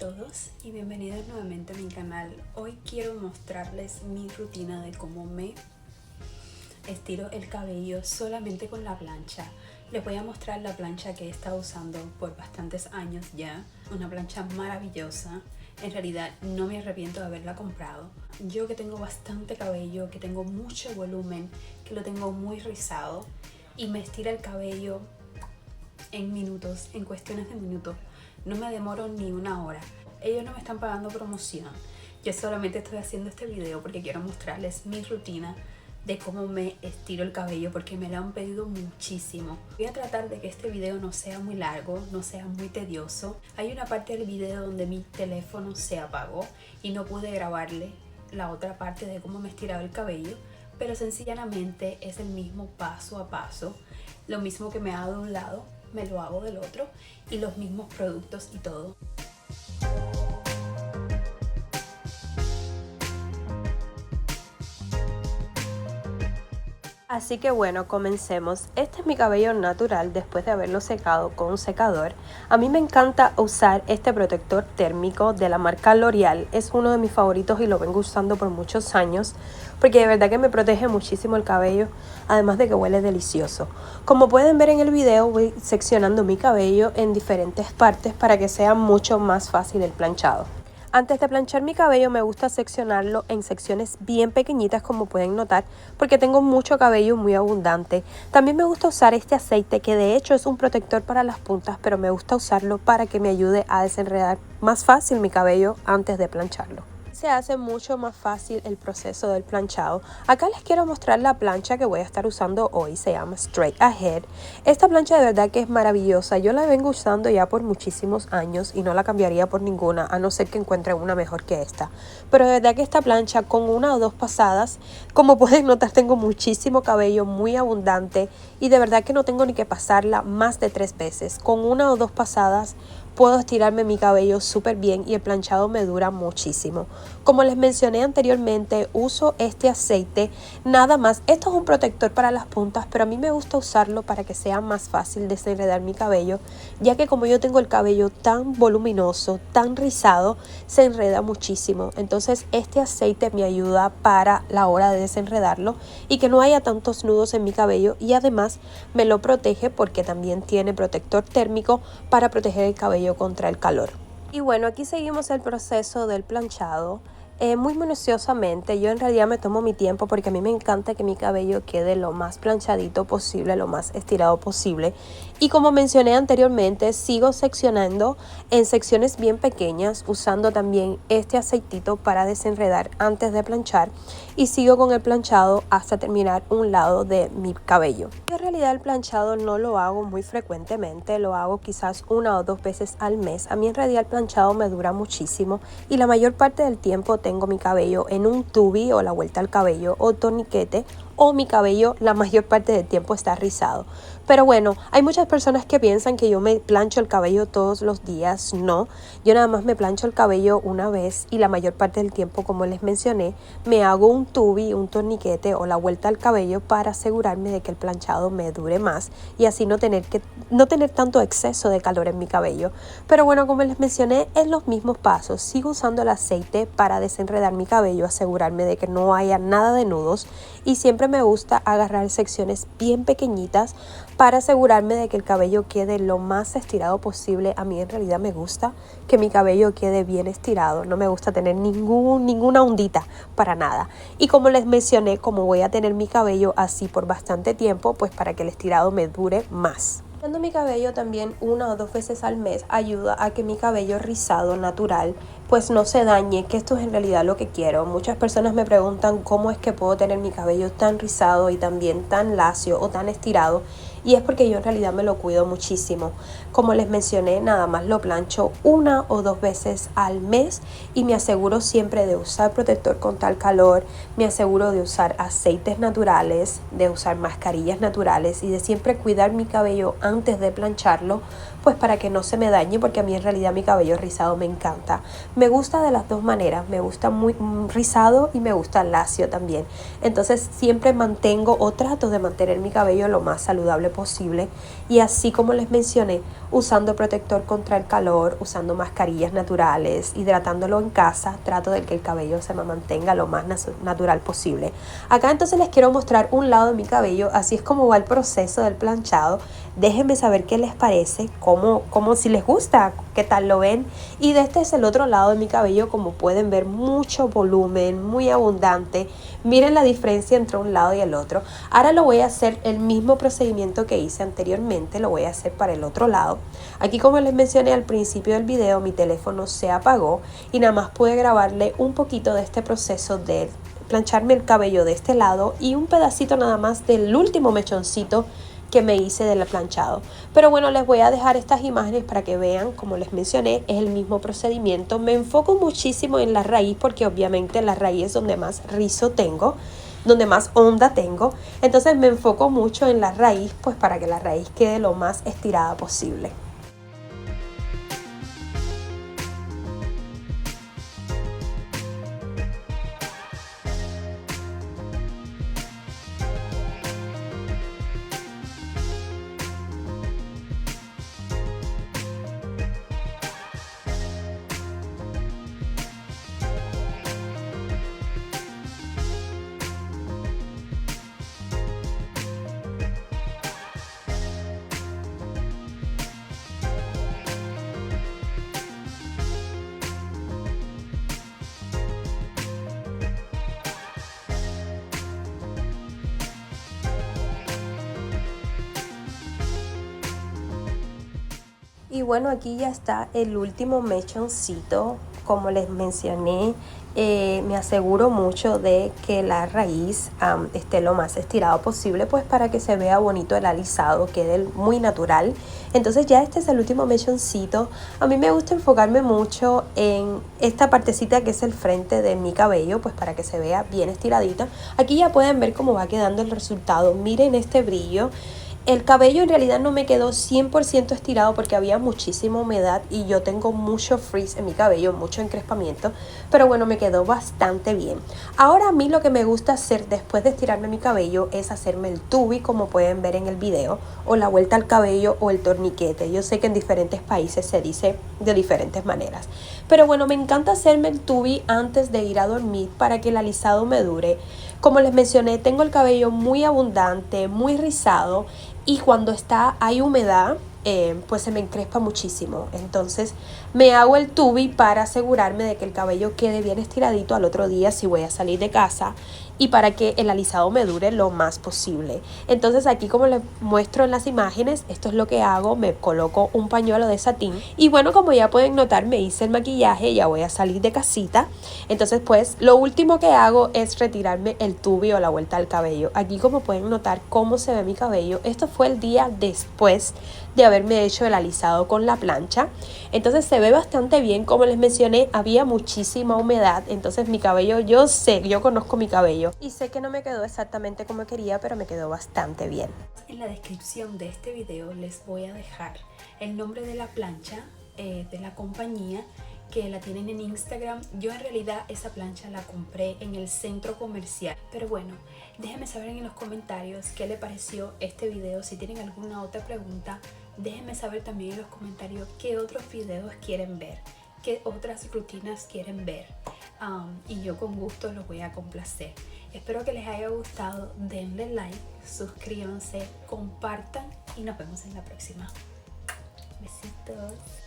todos y bienvenidos nuevamente a mi canal. Hoy quiero mostrarles mi rutina de cómo me estiro el cabello solamente con la plancha. Les voy a mostrar la plancha que he estado usando por bastantes años ya. Una plancha maravillosa. En realidad no me arrepiento de haberla comprado. Yo que tengo bastante cabello, que tengo mucho volumen, que lo tengo muy rizado y me estira el cabello en minutos, en cuestiones de minutos. No me demoro ni una hora. Ellos no me están pagando promoción. Yo solamente estoy haciendo este video porque quiero mostrarles mi rutina de cómo me estiro el cabello porque me lo han pedido muchísimo. Voy a tratar de que este video no sea muy largo, no sea muy tedioso. Hay una parte del video donde mi teléfono se apagó y no pude grabarle la otra parte de cómo me estiraba el cabello, pero sencillamente es el mismo paso a paso. Lo mismo que me hago de un lado, me lo hago del otro y los mismos productos y todo. Así que bueno, comencemos. Este es mi cabello natural después de haberlo secado con un secador. A mí me encanta usar este protector térmico de la marca L'Oreal. Es uno de mis favoritos y lo vengo usando por muchos años porque de verdad que me protege muchísimo el cabello, además de que huele delicioso. Como pueden ver en el video, voy seccionando mi cabello en diferentes partes para que sea mucho más fácil el planchado. Antes de planchar mi cabello me gusta seccionarlo en secciones bien pequeñitas, como pueden notar, porque tengo mucho cabello muy abundante. También me gusta usar este aceite que de hecho es un protector para las puntas, pero me gusta usarlo para que me ayude a desenredar más fácil mi cabello antes de plancharlo. Se hace mucho más fácil el proceso del planchado. Acá les quiero mostrar la plancha que voy a estar usando hoy, se llama Straight Ahead. Esta plancha de verdad que es maravillosa, yo la vengo usando ya por muchísimos años y no la cambiaría por ninguna, a no ser que encuentre una mejor que esta. Pero de verdad que esta plancha con una o dos pasadas, como pueden notar tengo muchísimo cabello muy abundante y de verdad que no tengo ni que pasarla más de 3 veces. Con una o dos pasadas puedo estirarme mi cabello súper bien y el planchado me dura muchísimo. Como les mencioné anteriormente, uso este aceite nada más. Esto es un protector para las puntas, pero a mí me gusta usarlo para que sea más fácil desenredar mi cabello, ya que como yo tengo el cabello tan voluminoso, tan rizado, se enreda muchísimo. Entonces este aceite me ayuda para la hora de desenredarlo y que no haya tantos nudos en mi cabello, y además me lo protege porque también tiene protector térmico para proteger el cabello contra el calor. Y bueno, aquí seguimos el proceso del planchado muy minuciosamente. Yo en realidad me tomo mi tiempo porque a mí me encanta que mi cabello quede lo más planchadito posible, lo más estirado posible. Y como mencioné anteriormente, sigo seccionando en secciones bien pequeñas, usando también este aceitito para desenredar antes de planchar, y sigo con el planchado hasta terminar un lado de mi cabello. Yo en realidad el planchado no lo hago muy frecuentemente, lo hago quizás una o dos veces al mes. A mí en realidad el planchado me dura muchísimo y la mayor parte del tiempo tengo mi cabello en un tubi o la vuelta al cabello o torniquete, o mi cabello la mayor parte del tiempo está rizado. Pero bueno, hay muchas personas que piensan que yo me plancho el cabello todos los días. No, yo nada más me plancho el cabello una vez y la mayor parte del tiempo, como les mencioné, me hago un tubi, un torniquete o la vuelta al cabello para asegurarme de que el planchado me dure más y así no tener tanto exceso de calor en mi cabello. Pero bueno, como les mencioné, en los mismos pasos sigo usando el aceite para desenredar mi cabello, asegurarme de que no haya nada de nudos, y siempre me gusta agarrar secciones bien pequeñitas para asegurarme de que el cabello quede lo más estirado posible. A mí en realidad me gusta que mi cabello quede bien estirado, no me gusta tener ninguna ondita para nada. Y como les mencioné, como voy a tener mi cabello así por bastante tiempo, pues para que el estirado me dure más. Planchando mi cabello también una o dos veces al mes ayuda a que mi cabello rizado natural pues no se dañe, que esto es en realidad lo que quiero. Muchas personas me preguntan cómo es que puedo tener mi cabello tan rizado y también tan lacio o tan estirado, y es porque yo en realidad me lo cuido muchísimo. Como les mencioné, nada más lo plancho una o dos veces al mes y me aseguro siempre de usar protector contra el calor, me aseguro de usar aceites naturales, de usar mascarillas naturales y de siempre cuidar mi cabello antes de plancharlo, pues para que no se me dañe, porque a mí en realidad mi cabello rizado me encanta. Me gusta de las dos maneras, me gusta muy rizado y me gusta lacio también. Entonces siempre mantengo o trato de mantener mi cabello lo más saludable posible, y así como les mencioné, usando protector contra el calor, usando mascarillas naturales, hidratándolo en casa, trato de que el cabello se me mantenga lo más natural posible. Acá entonces les quiero mostrar un lado de mi cabello, así es como va el proceso del planchado. Déjenme saber qué les parece, cómo si les gusta, qué tal lo ven. Y este es el otro lado de mi cabello, como pueden ver, mucho volumen, muy abundante. Miren la diferencia entre un lado y el otro. Ahora lo voy a hacer el mismo procedimiento que hice anteriormente, lo voy a hacer para el otro lado. Aquí, como les mencioné al principio del video, mi teléfono se apagó y nada más pude grabarle un poquito de este proceso de plancharme el cabello de este lado y un pedacito nada más del último mechoncito que me hice del planchado. Pero bueno, les voy a dejar estas imágenes para que vean, como les mencioné, es el mismo procedimiento. Me enfoco muchísimo en la raíz porque obviamente la raíz es donde más rizo tengo, donde más onda tengo. Entonces me enfoco mucho en la raíz, pues para que la raíz quede lo más estirada posible. Y bueno, aquí ya está el último mechoncito. Como les mencioné, me aseguro mucho de que la raíz esté lo más estirado posible, pues para que se vea bonito el alisado, quede muy natural. Entonces ya este es el último mechoncito. A mí me gusta enfocarme mucho en esta partecita que es el frente de mi cabello, pues para que se vea bien estiradita. Aquí ya pueden ver cómo va quedando el resultado. Miren este brillo. El cabello en realidad no me quedó 100% estirado porque había muchísima humedad y yo tengo mucho frizz en mi cabello, mucho encrespamiento, pero bueno, me quedó bastante bien. Ahora a mí lo que me gusta hacer después de estirarme mi cabello es hacerme el tubi, como pueden ver en el video, o la vuelta al cabello o el torniquete. Yo sé que en diferentes países se dice de diferentes maneras, pero bueno, me encanta hacerme el tubi antes de ir a dormir para que el alisado me dure. Como les mencioné, tengo el cabello muy abundante, muy rizado, y cuando hay humedad, pues se me encrespa muchísimo. Entonces me hago el tubi para asegurarme de que el cabello quede bien estiradito al otro día si voy a salir de casa, y para que el alisado me dure lo más posible. Entonces aquí, como les muestro en las imágenes, esto es lo que hago. Me coloco un pañuelo de satín y bueno, como ya pueden notar, me hice el maquillaje, ya voy a salir de casita. Entonces pues lo último que hago es retirarme el tubi o la vuelta al cabello. Aquí, como pueden notar cómo se ve mi cabello, esto fue el día después de haberme hecho el alisado con la plancha. Entonces se ve bastante bien. Como les mencioné, había muchísima humedad, entonces mi cabello, yo conozco mi cabello y sé que no me quedó exactamente como quería, pero me quedó bastante bien. En la descripción de este video les voy a dejar el nombre de la plancha, de la compañía, que la tienen en Instagram. Yo en realidad esa plancha la compré en el centro comercial. Pero bueno, déjenme saber en los comentarios qué les pareció este video. Si tienen alguna otra pregunta, déjenme saber también en los comentarios qué otros videos quieren ver, qué otras rutinas quieren ver, y yo con gusto los voy a complacer. Espero que les haya gustado. Denle like, suscríbanse, compartan y nos vemos en la próxima. Besitos.